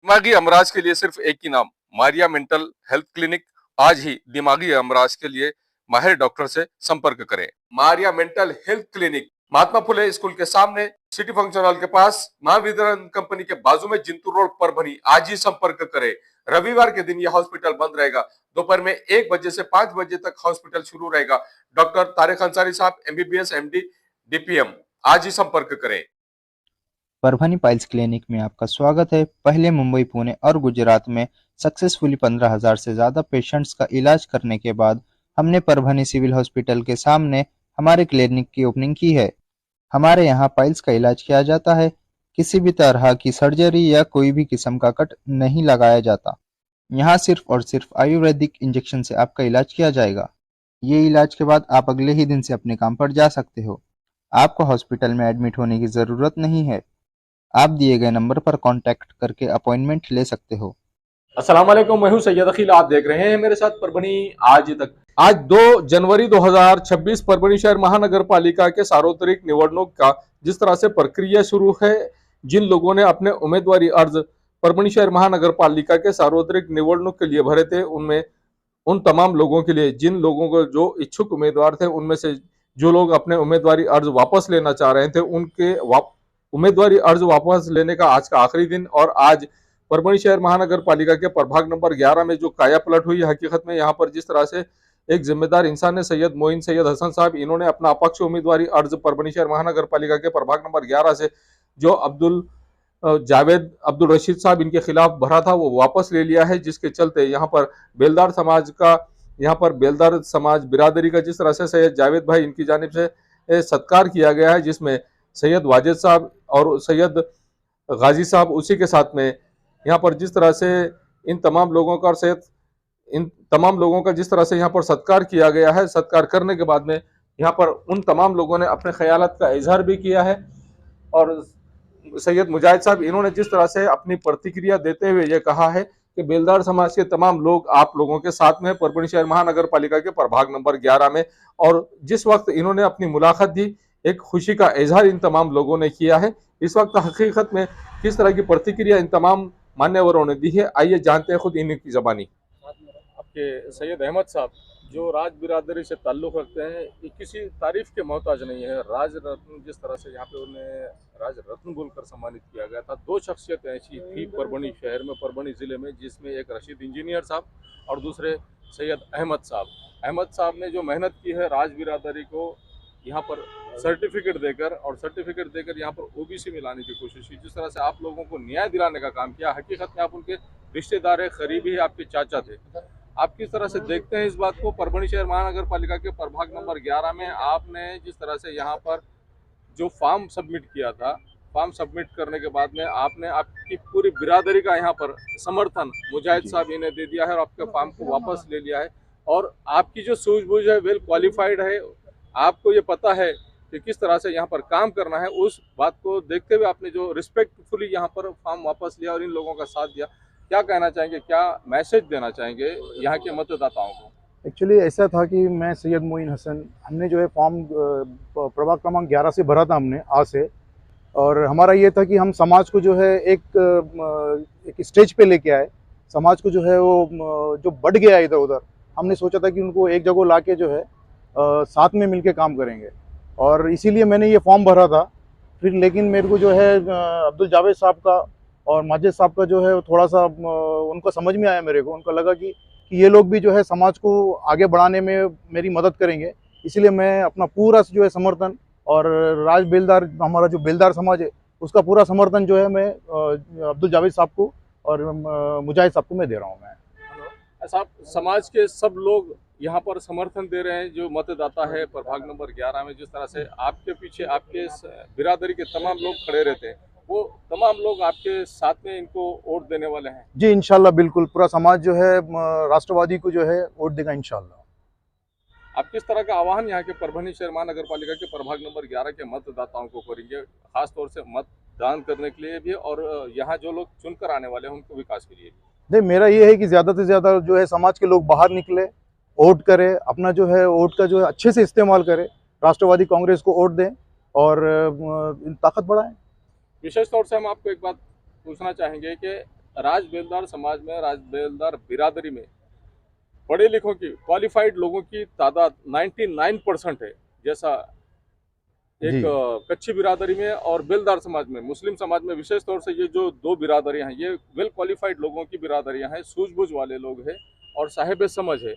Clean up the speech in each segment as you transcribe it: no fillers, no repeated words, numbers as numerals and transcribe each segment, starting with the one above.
दिमागी अमराज के लिए सिर्फ एक ही नाम, मारिया मेंटल हेल्थ क्लिनिक। आज ही दिमागी अमराज के लिए माहिर डॉक्टर से संपर्क करें। Maria mental health clinic, Mahatma Phule school के सामने, सिटी फंक्शन हॉल के पास, महावितरण कंपनी के बाजू में, जिंतूर रोड, परभनी। आज ही संपर्क करें। रविवार के दिन यह हॉस्पिटल बंद रहेगा। दोपहर में 1 बजे से 5 बजे तक हॉस्पिटल शुरू रहेगा। डॉक्टर तारिक अंसारी साहब, MBBS MD DPM। आज ही संपर्क करें। परभनी पाइल्स क्लिनिक में आपका स्वागत है। पहले मुंबई, पुणे और गुजरात में सक्सेसफुली 15,000 से ज़्यादा पेशेंट्स का इलाज करने के बाद हमने परभनी सिविल हॉस्पिटल के सामने हमारे क्लिनिक की ओपनिंग की है। हमारे यहाँ पाइल्स का इलाज किया जाता है। किसी भी तरह की सर्जरी या कोई भी किस्म का कट नहीं लगाया जाता। यहाँ सिर्फ और सिर्फ आयुर्वेदिक इंजेक्शन से आपका इलाज किया जाएगा। ये इलाज के बाद आप अगले ही दिन से अपने काम पर जा सकते हो। आपको हॉस्पिटल में एडमिट होने की ज़रूरत नहीं है। आप दिए गए नंबर पर कांटेक्ट करके अपॉइंटमेंट ले सकते हो। अस्सलाम वालेकुम, मैं हूं सैयद अखिल। आप देख रहे हैं मेरे साथ परभनी आज तक। आज 2 जनवरी 2026 परभनी शहर महानगर पालिका के सार्वत्रिक निवडणूक का जिस तरह से प्रक्रिया शुरू है, जिन लोगों ने अपने उम्मीदवारी अर्ज परभनी शहर महानगर पालिका के सार्वत्रिक निवडणूक के लिए भरे थे, उनमें उन तमाम लोगों के लिए, जिन लोगों को जो इच्छुक उम्मीदवार थे, उनमें से जो लोग अपने उम्मीदवारी अर्ज वापस लेना चाह रहे थे, उनके उम्मीदवारी अर्ज वापस लेने का आज का आखिरी दिन। और आज परभनी शहर महानगर पालिका के प्रभाग नंबर 11 में जो काया पलट हुई, हकीकत में यहाँ पर जिस तरह से एक जिम्मेदार इंसान है सैयद मोइन सैयद हसन साहब, इन्होंने अपना अपक्ष उम्मीदवारी अर्ज परभनी शहर महानगर पालिका के प्रभाग नंबर 11 से जो जावेद अब्दुल रशीद साहब इनके खिलाफ भरा था, वो वापस ले लिया है। जिसके चलते यहाँ पर बेलदार समाज बिरादरी का जिस तरह से सैयद जावेद भाई इनकी जानिब से सत्कार किया गया है, जिसमें सैयद वाजिद साहब और सैयद गाजी साहब, उसी के साथ में यहाँ पर जिस तरह से इन तमाम लोगों का जिस तरह से यहाँ पर सत्कार किया गया है, सत्कार करने के बाद में यहाँ पर उन तमाम लोगों ने अपने ख्यालात का इजहार भी किया है। और सैयद मुजाहिद साहब, इन्होंने जिस तरह से अपनी प्रतिक्रिया देते हुए ये कहा है कि बेलदार समाज के तमाम लोग आप लोगों के साथ में परभनी शहर महानगर पालिका के प्रभाग नंबर 11 में। और जिस वक्त इन्होंने अपनी मुलाकात दी, एक खुशी का इजहार इन तमाम लोगों ने किया है। इस वक्त हकीकत में किस तरह की प्रतिक्रिया इन तमाम मान्यवरों ने दी है, आइए जानते हैं खुद इन्हीं की जबानी। आपके सैयद अहमद साहब जो राज बिरादरी से ताल्लुक़ रखते हैं, ये किसी तारीफ के मोहताज नहीं है। राज रत्न जिस तरह से यहाँ पे उन्हें राज रत्न बोलकर सम्मानित किया गया था। 2 शख्सियत ऐसी थी परभनी शहर में, परभनी ज़िले में, जिसमें एक रशीद इंजीनियर साहब और दूसरे सैयद अहमद साहब। अहमद साहब ने जो मेहनत की है राज बिरादरी को यहाँ पर सर्टिफिकेट देकर यहाँ पर OBC में लाने की कोशिश की। जिस तरह से आप लोगों को न्याय दिलाने का काम किया, हकीकत में आप उनके रिश्तेदार है, करीबी है, आपके चाचा थे। आप किस तरह से देखते हैं इस बात को? परभनी शहर महानगर पालिका के प्रभाग नंबर 11 में आपने जिस तरह से यहाँ पर जो फॉर्म सबमिट किया था, फॉर्म सबमिट करने के बाद में आपने आपकी पूरी बिरादरी का यहाँ पर समर्थन मुजाहिद साहब इन्हें दे दिया है और आपके फॉर्म को वापस ले लिया है। और आपकी जो सूझबूझ है वेल क्वालिफाइड है, आपको ये पता है कि किस तरह से यहाँ पर काम करना है। उस बात को देखते हुए आपने जो रिस्पेक्टफुली यहाँ पर फॉर्म वापस लिया और इन लोगों का साथ दिया, क्या कहना चाहेंगे, क्या मैसेज देना चाहेंगे यहाँ के मतदाताओं को? एक्चुअली ऐसा था कि मैं सैयद मोइन हसन, हमने जो है फॉर्म प्रभाग क्रमांक 11 से भरा था हमने आज से। और हमारा ये था कि हम समाज को जो है एक स्टेज पे लेके आए। समाज को जो है वो जो बढ़ गया इधर उधर, हमने सोचा था कि उनको एक जगह ला के जो है साथ में मिलके काम करेंगे, और इसीलिए मैंने ये फॉर्म भरा था। फिर लेकिन मेरे को जो है अब्दुल जावेद साहब का और माजिद साहब का जो है थोड़ा सा उनको समझ में आया, मेरे को उनका लगा कि ये लोग भी जो है समाज को आगे बढ़ाने में मेरी मदद करेंगे। इसलिए मैं अपना पूरा जो है समर्थन, और राज बेलदार, हमारा जो बेलदार समाज है, उसका पूरा समर्थन जो है मैं अब्दुल जावेद साहब को और मुजाहिद साहब को मैं दे रहा हूँ। मैं साहब, समाज के सब लोग यहाँ पर समर्थन दे रहे हैं, जो मतदाता है प्रभाग नंबर 11 में, जिस तरह से आपके पीछे आपके बिरादरी के तमाम लोग खड़े रहते हैं, वो तमाम लोग आपके साथ में इनको वोट देने वाले हैं? जी इंशाल्लाह, बिल्कुल पूरा समाज जो है राष्ट्रवादी को जो है वोट देगा इंशाल्लाह। आप किस तरह का आह्वान यहाँ के परभनी शहर महानगर पालिका के प्रभाग नंबर 11 के मतदाताओं को करेंगे, खासतौर से मतदान करने के लिए भी और यहाँ जो लोग चुनकर आने वाले हैं उनको विकास के लिए भी? नहीं, मेरा ये है कि ज़्यादा से ज़्यादा जो है समाज के लोग बाहर निकले, वोट करें, अपना जो है वोट का जो है अच्छे से इस्तेमाल करें, राष्ट्रवादी कांग्रेस को वोट दें और ताकत बढ़ाएं। विशेष तौर से हम आपको एक बात पूछना चाहेंगे कि राज बेलदार समाज में, राज बेलदार बिरादरी में पढ़े लिखों की, क्वालिफाइड लोगों की तादाद 99% है। जैसा एक कच्ची बिरादरी में और बेलदार समाज में, मुस्लिम समाज में विशेष तौर से ये जो दो बिरादरियां हैं, ये वेल क्वालिफाइड लोगों की बिरादरियां हैं, सूझबूझ वाले लोग हैं और साहिब समझ है।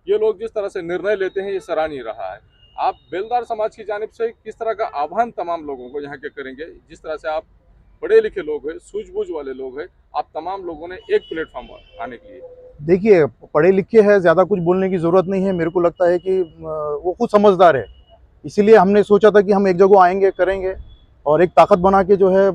ये लोग जिस तरह से निर्णय लेते हैं ये सराहनीय रहा है। आप बेलदार समाज की जानिब से किस तरह का आह्वान तमाम लोगों को यहाँ के करेंगे? जिस तरह से आप पढ़े लिखे लोग हैं, सूझबूझ वाले लोग हैं, आप तमाम लोगों ने एक प्लेटफॉर्म पर आने के लिए। देखिए, पढ़े लिखे हैं, ज़्यादा कुछ बोलने की ज़रूरत नहीं है। मेरे को लगता है कि वो खुद समझदार है, इसीलिए हमने सोचा था कि हम एक जगह आएंगे, करेंगे और एक ताकत बना के जो है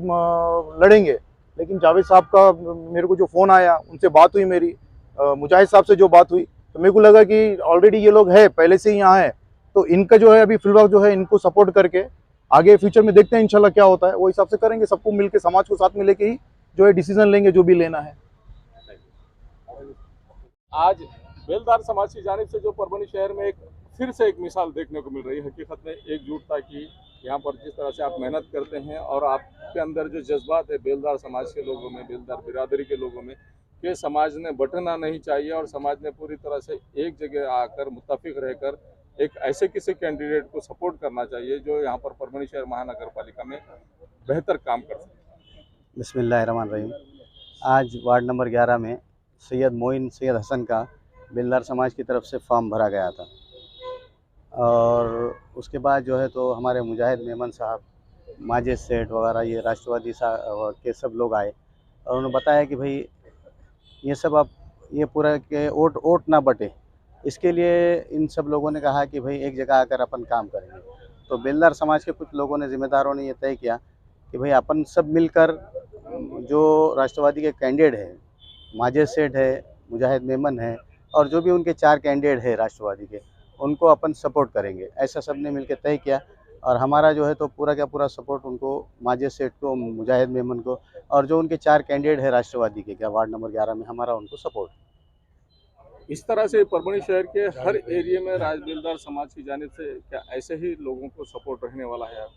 लड़ेंगे। लेकिन जावेद साहब का मेरे को जो फ़ोन आया, उनसे बात हुई मेरी, मुजाहिद साहब से जो बात हुई, तो मेरे को लगा कि ऑलरेडी ये लोग है, पहले से ही यहाँ है, तो इनका जो है अभी फिलहाल जो है इनको सपोर्ट करके आगे फ्यूचर में देखते हैं इंशाल्लाह क्या होता है, वो हिसाब से करेंगे। सबको मिलके, समाज को साथ में लेके ही जो है डिसीजन लेंगे, जो भी लेना है। आज बेलदार समाज की जानिब से जो परभनी शहर में फिर से एक मिसाल देखने को मिल रही है हकीकत में एकजुटता की। यहाँ पर जिस तरह से आप मेहनत करते हैं और आपके अंदर जो जज्बात है बेलदार समाज के लोगों में, बेलदार बिरादरी के लोगों में, कि समाज ने बंटना नहीं चाहिए और समाज ने पूरी तरह से एक जगह आकर मुत्तफिक रहकर एक ऐसे किसी कैंडिडेट को सपोर्ट करना चाहिए जो यहाँ पर परभनी शहर महानगर पालिका में बेहतर काम कर सके। बिस्मिल्लाहिर्रहमानिर्रहीम। आज वार्ड नंबर 11 में सैयद मोइन सैयद हसन का बेलदार समाज की तरफ से फॉर्म भरा गया था और उसके बाद जो है तो हमारे मुजाहिद मेमन साहब, माजिद सेठ वगैरह, ये राष्ट्रवादी के सब लोग आए और उन्होंने बताया कि भाई ये सब आप ये पूरा के वोट ना बटे, इसके लिए इन सब लोगों ने कहा कि भाई एक जगह आकर अपन काम करेंगे। तो बेलदार समाज के कुछ लोगों ने, जिम्मेदारों ने ये तय किया कि भाई अपन सब मिलकर जो राष्ट्रवादी के कैंडिडेट है, माजिद सेठ है, मुजाहिद मेमन है और जो भी उनके 4 कैंडिडेट है राष्ट्रवादी के, उनको अपन सपोर्ट करेंगे, ऐसा सब ने मिलकर तय किया। और हमारा जो है तो पूरा का पूरा सपोर्ट उनको, माजिद सेठ को, मुजाहिद मेमन को और जो उनके 4 कैंडिडेट है राष्ट्रवादी के क्या वार्ड नंबर 11 में, हमारा उनको सपोर्ट। इस तरह से परभनी शहर के हर एरिया में राज बेलदार समाज की जानिब से क्या ऐसे ही लोगों को सपोर्ट रहने वाला है?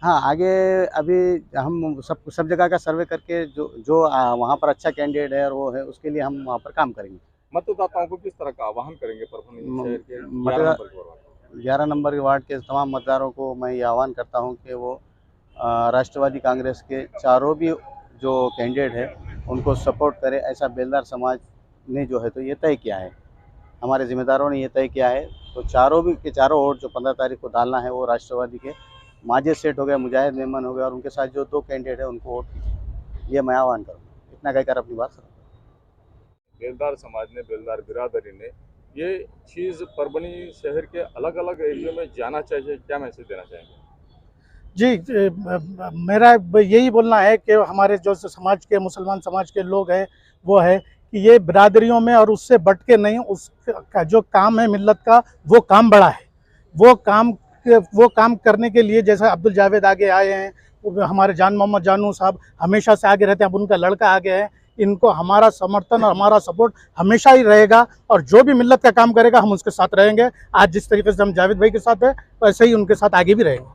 हाँ, आगे अभी हम सब जगह का सर्वे करके जो वहाँ पर अच्छा कैंडिडेट है और वो है, उसके लिए हम वहाँ पर काम करेंगे। मतदाताओं को किस तरह का आह्वान करेंगे परभनी शहर के 11 नंबर के वार्ड के तमाम मतदारों को मैं ये आह्वान करता हूँ कि वो राष्ट्रवादी कांग्रेस के चारों भी जो कैंडिडेट है उनको सपोर्ट करे। ऐसा बेलदार समाज ने जो है तो ये तय किया है, हमारे ज़िम्मेदारों ने ये तय किया है। तो चारों वोट जो 15 तारीख को डालना है वो राष्ट्रवादी के माजिद सेठ हो गया, मुजाहिद मेमन हो गया और उनके साथ जो 2 कैंडिडेट है उनको वोट कीजिए, ये मैं आह्वान करूँगा। इतना कहकर अपनी बात करूँगा। बेलदार समाज ने, बेलदार बिरादरी ने ये चीज़ परभनी शहर के अलग अलग एरिया में जाना चाहिए, क्या मैसेज देना चाहेंगे? जी, मेरा यही बोलना है कि हमारे जो समाज के, मुसलमान समाज के लोग हैं, वो है कि ये बिरादरियों में और उससे बट के नहीं, उसका जो काम है मिल्लत का, वो काम बड़ा है। वो काम करने के लिए जैसा अब्दुल जावेद आगे आए हैं, हमारे जान मोहम्मद जानू साहब हमेशा से आगे रहते हैं, अब उनका लड़का आगे है। इनको हमारा समर्थन और हमारा सपोर्ट हमेशा ही रहेगा और जो भी मिल्लत का काम करेगा हम उसके साथ रहेंगे। आज जिस तरीके से हम जावेद भाई के साथ है, वैसे ही उनके साथ आगे भी रहेंगे।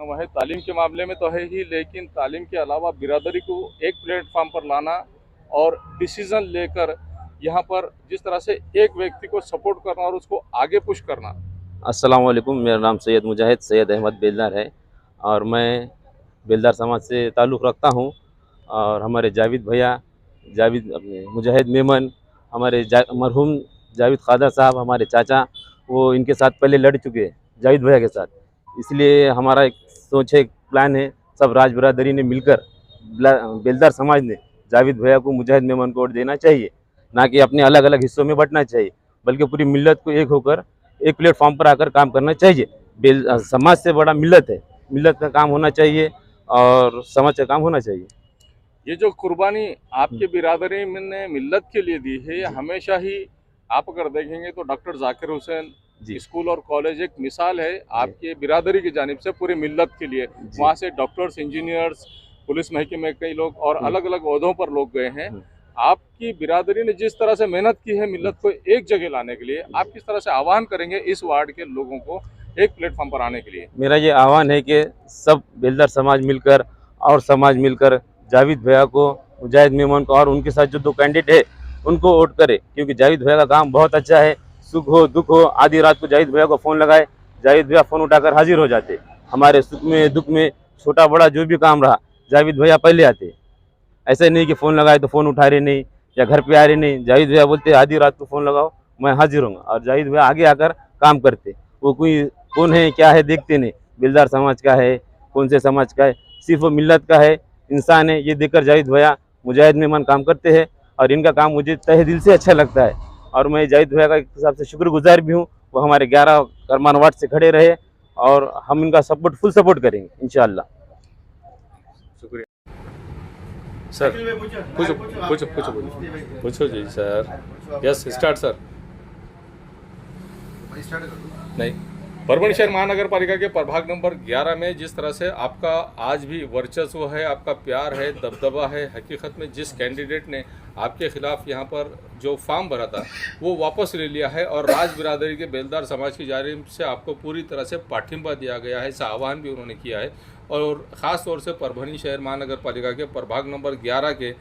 वह तालीम के मामले में तो है ही, लेकिन तालीम के अलावा बिरादरी को एक प्लेटफॉर्म पर लाना और डिसीजन लेकर यहाँ पर जिस तरह से एक व्यक्ति को सपोर्ट करना और उसको आगे पुश करना। अस्सलाम वालेकुम, मेरा नाम सैयद मुजाहिद सैयद अहमद बेलदार है और मैं बेलदार समाज से ताल्लुक़ रखता हूँ। और हमारे जावेद भैया, अपने मुजाहिद मेमन, हमारे मरहूम जावेद खादर साहब, हमारे चाचा, वो इनके साथ पहले लड़ चुके हैं जावेद भैया के साथ। इसलिए हमारा एक सोच है, एक प्लान है, सब राज बिरादरी ने मिलकर बेलदार समाज ने जावेद भैया को, मुजाहिद मेमन को वोट देना चाहिए, ना कि अपने अलग अलग हिस्सों में बंटना चाहिए, बल्कि पूरी मिल्लत को एक होकर एक प्लेटफॉर्म पर आकर काम करना चाहिए। समाज से बड़ा मिल्लत है, मिल्लत का काम होना चाहिए और समाज का काम होना चाहिए। ये जो कुर्बानी आपके बिरादरी ने मिल्लत के लिए दी है, हमेशा ही आप अगर देखेंगे तो डॉक्टर जाकिर हुसैन स्कूल और कॉलेज एक मिसाल है आपके बिरादरी की जानिब से पूरी मिल्लत के लिए। वहाँ से डॉक्टर्स, इंजीनियर्स, पुलिस महकमे कई लोग और अलग अलग ओहदों पर लोग गए हैं। आपकी बिरादरी ने जिस तरह से मेहनत की है मिल्लत को एक जगह लाने के लिए, आप किस तरह से आह्वान करेंगे इस वार्ड के लोगों को एक प्लेटफॉर्म पर आने के लिए? मेरा ये आह्वान है कि सब बेलदार समाज मिलकर और समाज मिलकर जावेद भैया को मुजाहिद मेमन को और उनके साथ जो 2 कैंडिडेट है उनको वोट करे, क्योंकि जावेद भैया का काम बहुत अच्छा है। सुख हो दुख हो, आधी रात को जावेद भैया को फ़ोन लगाए, जावेद भैया फ़ोन उठाकर हाजिर हो जाते। हमारे सुख में दुख में छोटा बड़ा जो भी काम रहा जावेद भैया पहले आते। ऐसे नहीं कि फ़ोन लगाए तो फ़ोन उठा रहे नहीं या घर पे आ रहे नहीं। जावेद भैया बोलते आधी रात को फ़ोन लगाओ मैं हाजिर हूँ, और जावेद भैया आगे आकर काम करते। वो कोई कौन है क्या है देखते नहीं, बेलदार समाज का है कौन से समाज का है, सिर्फ वो मिल्लत का है, इंसान है, ये देखकर जावेद भैया मुजाहिद मेमन काम करते हैं। और इनका काम मुझे तहे दिल से अच्छा लगता है, और मैं जावेद भैया का एक हिसाब से शुक्रगुजार भी हूँ। वो हमारे 11 करमान वार्ड से खड़े रहे और हम इनका सपोर्ट फुल सपोर्ट करेंगे इंशाअल्लाह। शुक्रिया सर। पूछो जी सर। Yes start sir. नहीं, परभणी शहर महानगर पालिका के प्रभाग नंबर 11 में जिस तरह से आपका आज भी वर्चस्व है, आपका प्यार है, दबदबा है, हकीकत में जिस कैंडिडेट ने आपके खिलाफ यहाँ पर जो फॉर्म भरा था वो वापस ले लिया है, और राज बिरादरी के बेलदार समाज की जानिब से आपको पूरी तरह से पाठिंबा दिया गया है, ऐसा आह्वान भी उन्होंने किया है। और ख़ास तौर से परभणी शहर महानगर पालिका के प्रभाग नंबर 11 के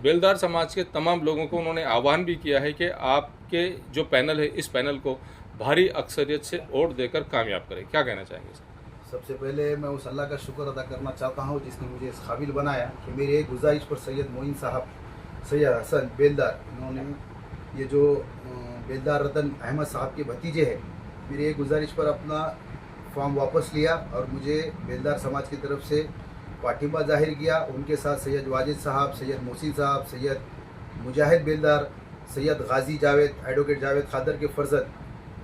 बेलदार समाज के तमाम लोगों को उन्होंने आह्वान भी किया है कि आपके जो पैनल है इस पैनल को भारी अक्सरियत से वोट देकर कामयाब करें। क्या कहना चाहेंगे सर? सबसे पहले मैं उस अल्लाह का शुक्र अदा करना चाहता हूँ जिसने मुझे इस काबिल बनाया कि मेरी एक गुजारिश पर सैयद मोइन साहब, सैयद हसन बेलदार, इन्होंने ये जो बेलदार रतन अहमद साहब के भतीजे हैं, मेरी एक गुजारिश पर अपना फॉर्म वापस लिया और मुझे बेलदार समाज की तरफ से पाठिंबा जाहिर किया। उनके साथ सैयद वाजिद साहब, सैयद मोहसिन साहब, सैयद मुजाहिद बेलदार, सैयद गाजी जावेद, एडवोकेट जावेद खादर के फर्जंद,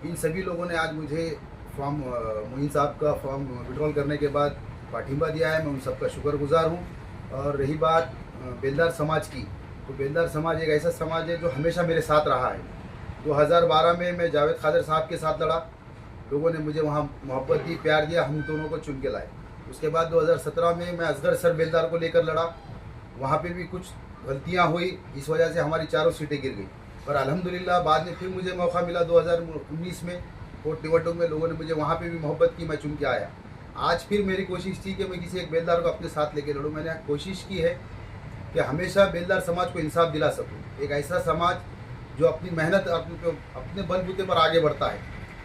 इन सभी लोगों ने आज मुझे फॉर्म मोइन साहब का फॉर्म विड्रॉल करने के बाद पाठिंबा दिया है। मैं उन सबका शुक्रगुजार हूँ। और रही बात बेलदार समाज की, तो बेलदार समाज एक ऐसा समाज है जो हमेशा मेरे साथ रहा है। 2012 में मैं जावेद खादर साहब के साथ लड़ा, लोगों ने मुझे वहाँ मोहब्बत दी, प्यार दिया, हम दोनों को चुन के लाए। उसके बाद 2017 में मैं असगर सर बेलदार को लेकर लड़ा, वहाँ पर भी कुछ गलतियाँ हुई, इस वजह से हमारी 4 सीटें गिर गई। पर अल्हम्दुलिल्लाह बाद में फिर मुझे मौका मिला 2019 में कोट निवटों में, लोगों ने मुझे वहाँ पे भी मोहब्बत की, मैं चुन के आया। आज फिर मेरी कोशिश थी कि मैं किसी एक बेलदार को अपने साथ लेके लड़ूँ। मैंने कोशिश की है कि हमेशा बेलदार समाज को इंसाफ दिला सकूँ, एक ऐसा समाज जो अपनी मेहनत अपने बलबूते पर आगे बढ़ता है।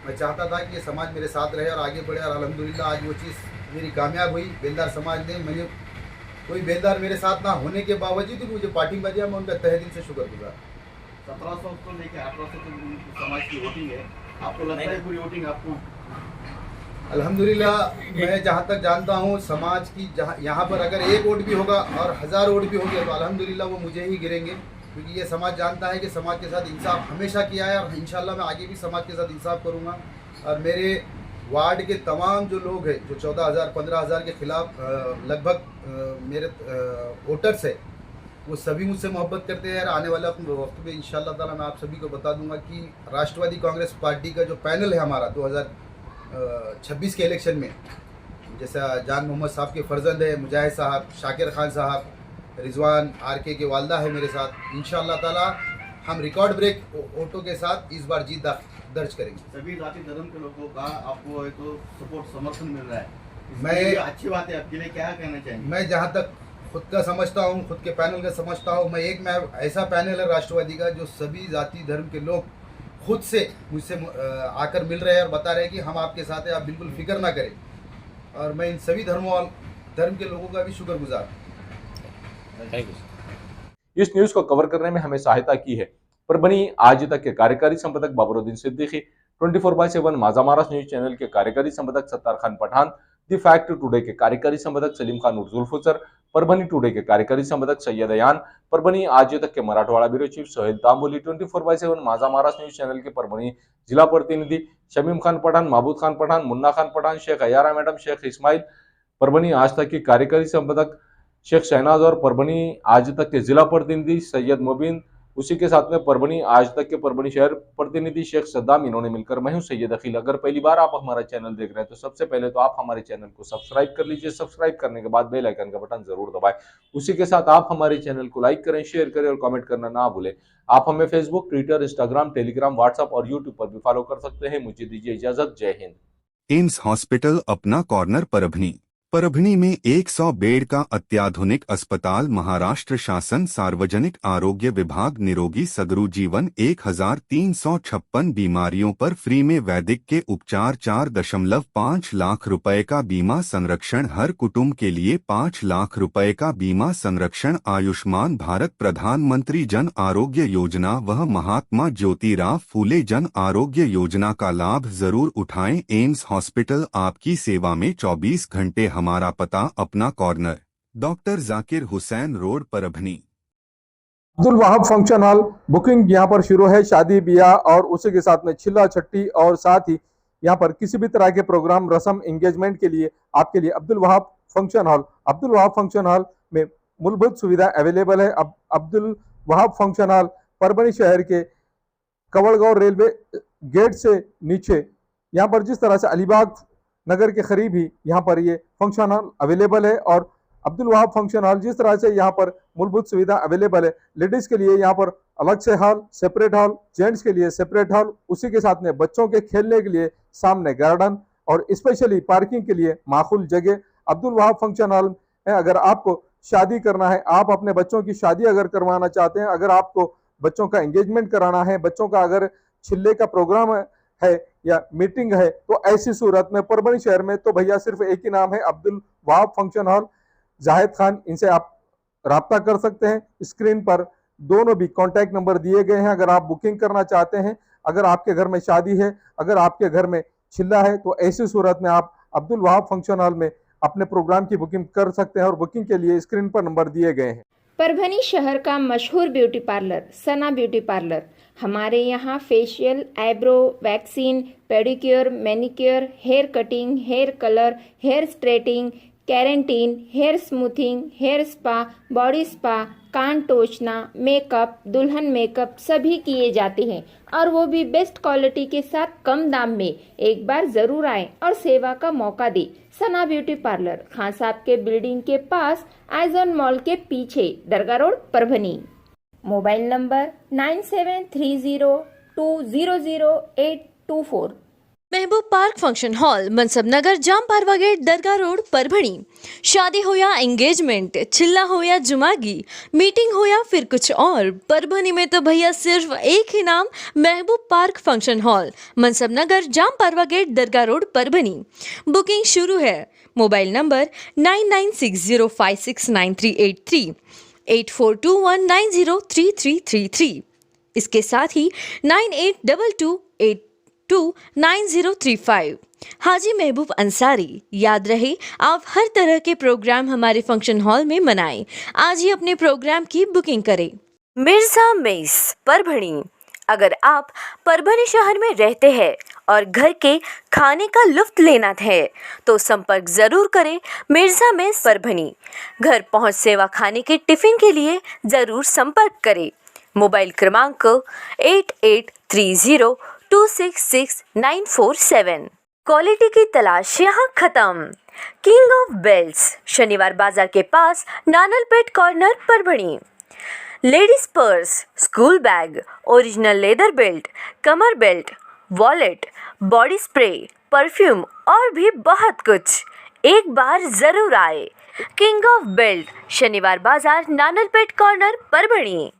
मैं चाहता था कि ये समाज मेरे साथ रहे और आगे बढ़े, और अल्हम्दुलिल्लाह आज वो चीज़ मेरी कामयाब हुई। बेलदार समाज ने, मैंने कोई बेलदार मेरे साथ ना होने के बावजूद भी मुझे पार्टिंग दिया, मैं उनका तहे दिल से शुक्रगुजार। 1700 को लेकर 1800 तक समाज की वोटिंग है, आपको लगता है पूरी वोटिंग आपको? अल्हम्दुलिल्लाह मैं जहाँ तक जानता हूँ समाज की, जहाँ यहाँ पर अगर 1 वोट भी होगा और 1000 वोट भी होंगे तो अल्हम्दुलिल्लाह वो मुझे ही गिरेंगे, क्योंकि ये समाज जानता है कि समाज के साथ इंसाफ हमेशा किया है, और इंशाल्लाह मैं आगे भी समाज के साथ इंसाफ करूँगा। और मेरे वार्ड के तमाम जो लोग हैं, जो 14,000 15,000 के खिलाफ लगभग मेरे वोटर्स है, वो सभी मुझसे मोहब्बत करते हैं। आने वाले वक्त में इंशाल्लाह ताला मैं आप सभी को बता दूंगा कि राष्ट्रवादी कांग्रेस पार्टी का जो पैनल है हमारा 2026 के इलेक्शन में, जैसा जान मोहम्मद साहब के फर्जंद है, मुजाहिद साहब, शाकिर खान साहब, रिजवान आरके के वालदा है मेरे साथ, इंशाल्लाह ताला हम रिकॉर्ड ब्रेक वोटों के साथ इस बार जीत दर्ज करेंगे। सभी जाति धर्म के लोगों का आपको एक तो सपोर्ट समर्थन मिल रहा है, मैं अच्छी बात है। आपके लिए क्या कहना चाहेंगे? मैं जहाँ तक खुद का समझता हूँ, खुद के पैनल का समझता हूँ, मैं ऐसा पैनल है राष्ट्रवादी का जो सभी जाति धर्म के लोग खुद से मुझसे आकर मिल रहे हैं और बता रहे हैं कि हम आपके साथ हैं, आप बिल्कुल फिक्र ना करें। और मैं इन सभी धर्म के लोगों का भी शुक्रगुजार हूँ। Thank you. इस न्यूज को कवर करने में हमें सहायता की है परभणी आज तक के कार्यकारी संपादक बाबरुद्दीन सिद्दीकी, 24/7 माजा महाराष्ट्र न्यूज चैनल के कार्यकारी संपादक Sattar Khan Pathan, the fact today के कार्यकारी संपादक सलीम खान उर्जुल्फुसर, परभणी टुडे के कार्यकारी संपादक सैयद अयान, परभणी आज तक के Marathwada bureau chief Sohail Tamboli, 24/7 Majha Maharashtra news channel के परभणी जिला प्रतिनिधि शमीम खान पठान, महबूद खान पठान, मुन्ना खान पठान, शेख अयारा मैडम, शेख इस्माइल, परभणी आज तक के कार्यकारी संपादक शेख शहनाज और परभणी आज तक के जिला प्रतिनिधि सैयद मुबीन, उसी के साथ में परभणी आज तक के परभणी शहर प्रतिनिधि शेख सद्दाम, इन्होंने मिलकर मैं हूं सैयद अखिल। अगर पहली बार आप हमारा चैनल देख रहे हैं तो सबसे पहले तो आप हमारे चैनल को सब्सक्राइब कर लीजिए। सब्सक्राइब करने के बाद बेल आइकन का बटन जरूर दबाएं। उसी के साथ आप हमारे चैनल को लाइक करें, शेयर करें और कमेंट करना ना भूलें। आप हमें Facebook, Twitter, Instagram, Telegram, WhatsApp और यूट्यूब पर भी फॉलो कर सकते हैं। मुझे दीजिए इजाजत। जय हिंद। एम्स हॉस्पिटल अपना कॉर्नर परभणी। परभणी में 100 बेड का अत्याधुनिक अस्पताल। महाराष्ट्र शासन सार्वजनिक आरोग्य विभाग निरोगी सदरू जीवन 1356 बीमारियों पर फ्री में वैदिक के उपचार। 4.5 लाख रुपए का बीमा संरक्षण, हर कुटुंब के लिए 5 लाख रुपए का बीमा संरक्षण। आयुष्मान भारत प्रधानमंत्री जन आरोग्य योजना व महात्मा ज्योतिराव फूले जन आरोग्य योजना का लाभ जरूर उठाएं। एम्स हॉस्पिटल आपकी सेवा में 24 घंटे। हमारा पता, अपना corner, doctor Zakir Hussain road, Parbhani. Abdul Wahab function hall booking यहाँ पर शुरू है। शादी ब्याह और उसी के साथ में छिल्ला छट्टी और साथ ही यहाँ पर किसी भी तरह के प्रोग्राम, रस्म, एंगेजमेंट के लिए आपके लिए अब्दुल वहाब फंक्शन हॉल में मूलभूत सुविधा अवेलेबल है। अब अब्दुल वहाब फंक्शन हॉल परभणी शहर के कवड़गांव रेलवे गेट से नीचे, यहाँ पर जिस तरह से अलीबाग नगर के करीब ही यहाँ पर ये फंक्शन हॉल अवेलेबल है। और अब्दुल वहाब फंक्शन हॉल जिस तरह से यहाँ पर मूलभूत सुविधा अवेलेबल है, लेडीज के लिए यहाँ पर अलग से हॉल, सेपरेट हॉल, जेंट्स के लिए सेपरेट हॉल, उसी के साथ में बच्चों के खेलने के लिए सामने गार्डन और स्पेशली पार्किंग के लिए माकूल जगह अब्दुल वहाब फंक्शन हॉल है। अगर आपको शादी करना है, आप अपने बच्चों की शादी अगर करवाना चाहते हैं, अगर आपको बच्चों का एंगेजमेंट कराना है, बच्चों का अगर छिल्ले का प्रोग्राम है या मीटिंग है, तो ऐसी सूरत में परभणी शहर में तो भैया सिर्फ एक ही नाम है, अब्दुल वहाब फंक्शन हॉल, जाहिद खान। इनसे आप राब्ता कर सकते हैं। स्क्रीन पर दोनों भी कॉन्टैक्ट नंबर दिए गए हैं। अगर आप बुकिंग करना चाहते हैं, अगर आपके घर में शादी है, अगर आपके घर में छिल्ला है, तो ऐसी सूरत में आप अब्दुल वहाब फंक्शन हॉल में अपने प्रोग्राम की बुकिंग कर सकते हैं और बुकिंग के लिए स्क्रीन पर नंबर दिए गए हैं। परभणी शहर का मशहूर beauty parlour Sana beauty parlour. हमारे यहाँ facial, eyebrow, waxing, pedicure, manicure, hair cutting, hair colour, hair straightening, keratin, hair smoothing, hair spa, body spa, कान टोचना, मेकअप, दुल्हन मेकअप सभी किए जाते हैं और वो भी बेस्ट क्वालिटी के साथ कम दाम में। एक बार जरूर आएं और सेवा का मौका दें। सना ब्यूटी पार्लर, खान साहब के बिल्डिंग के पास, आइजॉन मॉल के पीछे, दरगाह road, Parbhani. Mobile number 973002000824। Mehboob park function hall, Mansab Nagar, Jam Parwa gate, दरगाह रोड, परभणी। शादी हो या एंगेजमेंट, छिल्ला हो या जुमागी, मीटिंग हो या फिर कुछ और, परभणी में तो भैया सिर्फ एक ही नाम, महबूब park function hall, Mansab Nagar, Jam Parwa gate, दरगाह रोड, परभणी। बुकिंग शुरू है। Mobile number 9960569383, 8421903333। इसके साथ ही 9822829035। हाजी महबूब अंसारी। याद रहे, आप हर तरह के प्रोग्राम हमारे फंक्शन हॉल में मनाएं। आज ही अपने प्रोग्राम की बुकिंग करें। मिर्जा मेस, परभणी। अगर आप परभणी शहर में रहते हैं और घर के खाने का लुत्फ लेना है तो संपर्क जरूर करें मिर्जा मेस, परभणी। घर पहुंच सेवा खाने के टिफिन के लिए जरूर संपर्क करें। मोबाइल क्रमांक 8830266947। क्वालिटी की तलाश यहाँ खत्म। किंग ऑफ बेल्ट्स, शनिवार बाजार के पास, Nanalpeth corner, Parbhani. Ladies purse, school bag, original leather belt, कमर belt, wallet, body spray, perfume और भी बहुत कुछ। एक बार जरूर आए। किंग ऑफ बेल्ट, शनिवार बाजार, नानलपेट कॉर्नर, परभणी।